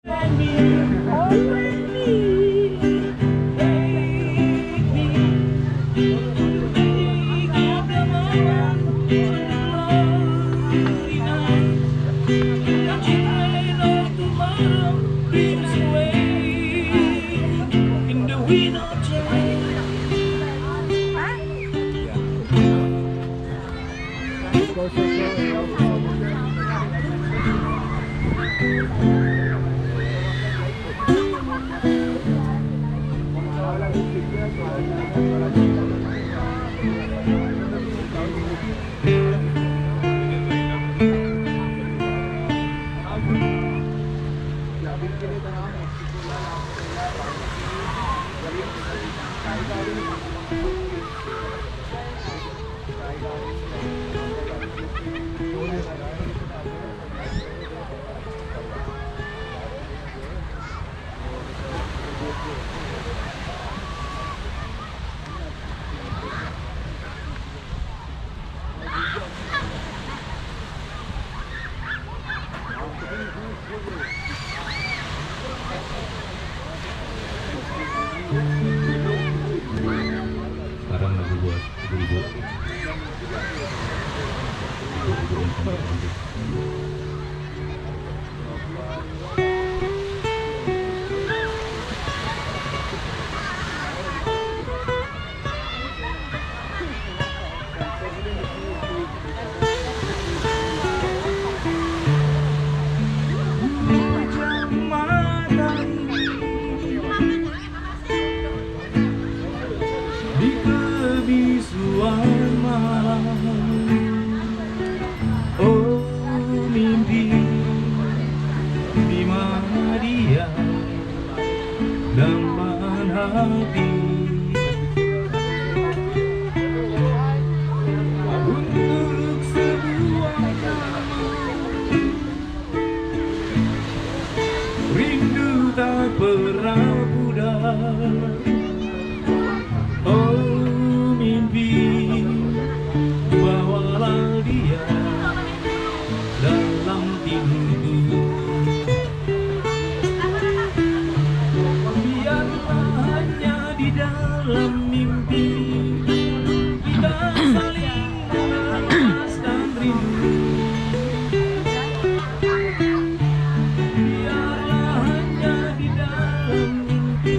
Sekarang lagi buat ibu-ibu. Di kebisuan malam, oh mimpi di mana dia dalam hati. Untuk sebuah rindu tak pernah pudar. Oh mimpi, bawalah dia dalam tidurku. Biarlah hanya di dalam mimpi kita saling melepaskan rindu. Biarlah hanya di dalam mimpi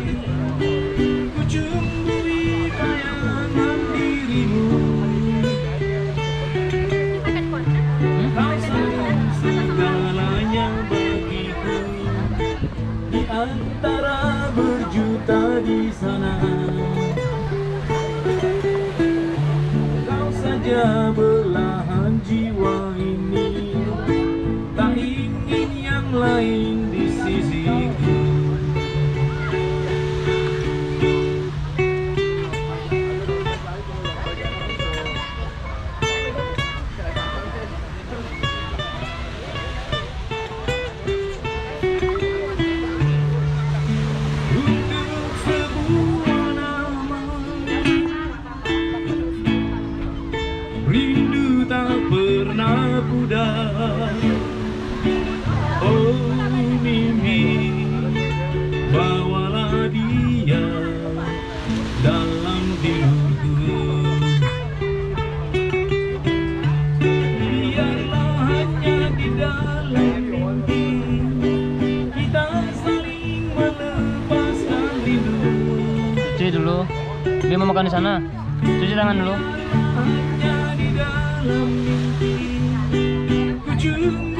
ku cumbuhi bayangan dirimu. Kau sayang segalanya bagiku, di antara berjuta di sana. Kau saja belahan jiwa ini, tak ingin yang lain di sisiku. Rindu tak pernah pudar. Oh mimpi, bawalah dia dalam tidurku. Biarlah hanya di dalam mimpi kita saling melepaskan rindu. Cuci dulu, dia mau makan di sana. Cuci tangan dulu. Hanya di dalam mimpi ku cuma